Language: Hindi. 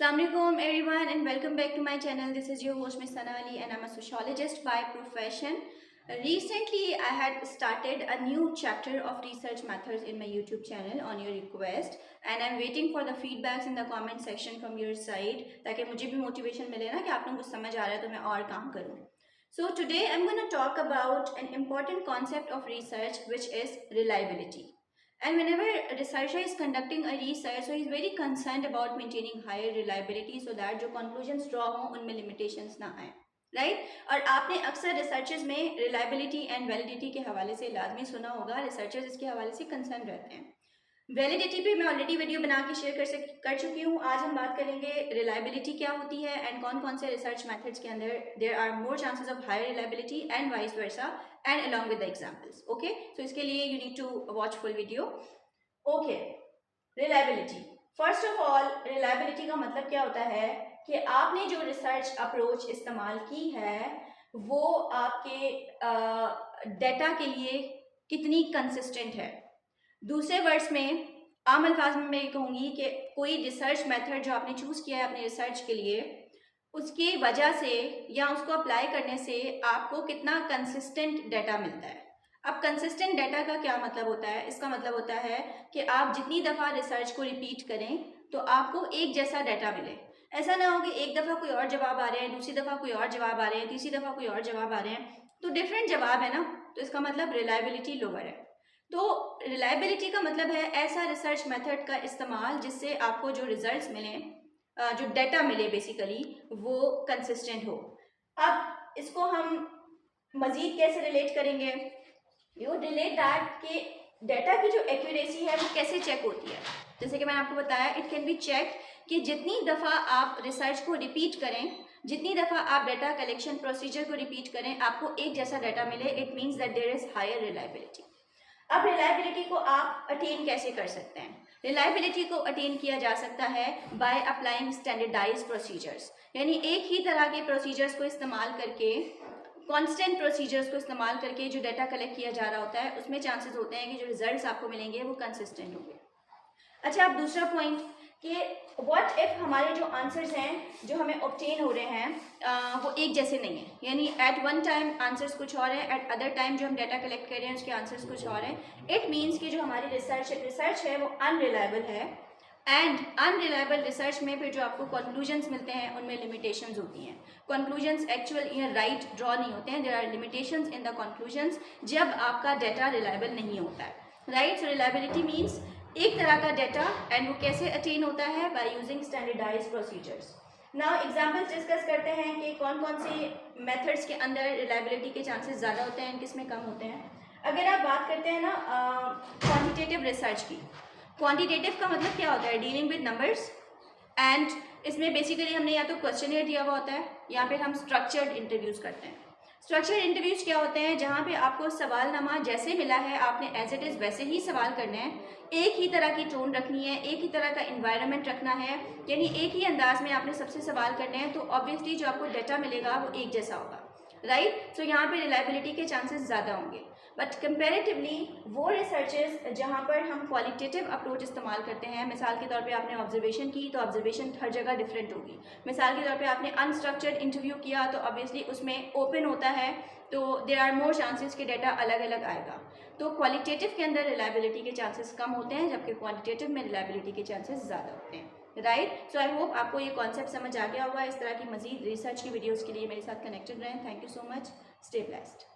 Assalamualaikum everyone and welcome back to my channel. This is your host Miss Sana Ali and I'm a sociologist by profession. Recently I had started a new chapter of research methods in my YouTube channel on your request and I'm waiting for the feedbacks in the comment section from your side ताकि मुझे भी motivation मिले ना कि आप लोगों को समझ आ रहा है तो मैं और काम करूँ. So today I'm going to talk about an important concept of research which is reliability. And whenever a researcher is conducting a research, so he's very concerned about maintaining higher reliability so that जो conclusions draw हों उनमें limitations ना आए, right? और आपने अक्सर researches में reliability and validity के हवाले से लाजमी सुना होगा, researchers इसके हवाले से concerned रहते हैं. वैलिडिटी पे मैं ऑलरेडी वीडियो बना के शेयर कर चुकी हूँ. आज हम बात करेंगे रिलायबिलिटी क्या होती है एंड कौन कौन से रिसर्च मेथड्स के अंदर there are more chances of higher reliability and vice versa and along with the examples. Okay, so इसके लिए you need to watch full video. Okay, reliability. First of all reliability का मतलब क्या होता है कि आपने जो रिसर्च अप्रोच इस्तेमाल की है वो आपके डेटा के लिए कितनी कंसिस्टेंट है. दूसरे वर्ड्स में आम अल्फाज में मैं कहूँगी कि कोई रिसर्च मेथड जो आपने चूज़ किया है अपने रिसर्च के लिए उसकी वजह से या उसको अप्लाई करने से आपको कितना कंसिस्टेंट डाटा मिलता है. अब कंसिस्टेंट डाटा का क्या मतलब होता है? इसका मतलब होता है कि आप जितनी दफ़ा रिसर्च को रिपीट करें तो आपको एक जैसा डाटा मिले. ऐसा ना हो कि एक दफ़ा कोई और जवाब आ रहे हैं, दूसरी दफ़ा कोई और जवाब आ रहे हैं, तीसरी दफ़ा कोई और जवाब आ रहे हैं, तो डिफरेंट जवाब है ना, तो इसका मतलब रिलायबिलिटी लोअर है. तो रिलायबिलिटी का मतलब है ऐसा रिसर्च मेथड का इस्तेमाल जिससे आपको जो रिजल्ट्स मिलें, जो डाटा मिले बेसिकली वो कंसिस्टेंट हो. अब इसको हम मज़ीद कैसे रिलेट करेंगे? यू रिलेट दैट कि डाटा की जो एक्यूरेसी है वो कैसे चेक होती है. जैसे कि मैंने आपको बताया, इट कैन बी चेक कि जितनी दफ़ा आप रिसर्च को रिपीट करें, जितनी दफ़ा आप डाटा कलेक्शन प्रोसीजर को रिपीट करें, आपको एक जैसा डाटा मिले. It means that there is higher reliability. अब रिलायबिलिटी को आप अटेन कैसे कर सकते हैं? रिलायबिलिटी को अटेन किया जा सकता है बाय अप्लाइंग स्टैंडर्डाइज्ड प्रोसीजर्स, यानी एक ही तरह के प्रोसीजर्स को इस्तेमाल करके, कांस्टेंट प्रोसीजर्स को इस्तेमाल करके जो डाटा कलेक्ट किया जा रहा होता है उसमें चांसेस होते हैं कि जो रिजल्ट्स आपको मिलेंगे वो कंसिस्टेंट होंगे. अच्छा, अब दूसरा पॉइंट कि व्हाट इफ़ हमारे जो आंसर्स हैं जो हमें ऑब्टेन हो रहे हैं वो एक जैसे नहीं है, यानी एट वन टाइम आंसर्स कुछ और हैं, एट अदर टाइम जो हम डाटा कलेक्ट कर रहे हैं उसके आंसर्स कुछ और हैं. इट मीन्स कि जो हमारी रिसर्च है वो अनरिलायबल है. एंड अनरिलायबल रिसर्च में फिर जो आपको कंक्लूजन्स मिलते हैं उनमें लिमिटेशंस होती हैं. कंक्लूजन्स एक्चुअल या राइट ड्रॉ नहीं होते हैं. There are limitations in the conclusions जब आपका डाटा रिलायबल नहीं होता है, राइट. सो रिलायबिलिटी मीन्स एक तरह का डाटा एंड वो कैसे अटेन होता है by using standardised procedures. Now examples discuss करते हैं कि कौन कौन से मेथड्स के अंदर रिलायबिलिटी के चांसेस ज़्यादा होते हैं, किस में कम होते हैं. अगर आप बात करते हैं ना क्वांटिटेटिव रिसर्च की, क्वांटिटेटिव का मतलब क्या होता है? Dealing with numbers. एंड इसमें बेसिकली हमने या तो क्वेश्चनर दिया हुआ होता है या फिर हम स्ट्रक्चर्ड इंटरव्यूज़ करते हैं. स्ट्रक्चर इंटरव्यूज़ क्या होते हैं? जहाँ पे आपको सवालनामा जैसे मिला है आपने एज इट इज़ वैसे ही सवाल करने हैं, एक ही तरह की टोन रखनी है, एक ही तरह का इन्वायरमेंट रखना है, यानी एक ही अंदाज में आपने सबसे सवाल करने हैं, तो ऑब्वियसली जो आपको डाटा मिलेगा वो एक जैसा होगा, राइट. सो यहाँ पे रिलायबिलिटी के चांसेस ज़्यादा होंगे. बट कंपेरेटिवली वो रिसर्चेस जहाँ पर हम क्वालिटेटिव अप्रोच इस्तेमाल करते हैं, मिसाल के तौर पे आपने ऑब्जर्वेशन की तो ऑब्जर्वेशन हर जगह डिफरेंट होगी. मिसाल के तौर पे आपने अनस्ट्रक्चर्ड इंटरव्यू किया तो ऑब्वियसली उसमें ओपन होता है, तो देयर आर मोर चांसेस कि डाटा अलग अलग आएगा. तो क्वालिटेटिव के अंदर रिलायबिलिटी के चांसेस कम होते हैं जबकि क्वांटिटेटिव में रिलायबिलिटी के चांसेस ज़्यादा होते हैं, राइट. सो आई होप आपको ये कॉन्सेप्ट समझ आ गया होगा. इस तरह की मजीद रिसर्च की वीडियोज़ के लिए मेरे साथ कनेक्टेड रहें. Thank you so much. Stay blessed.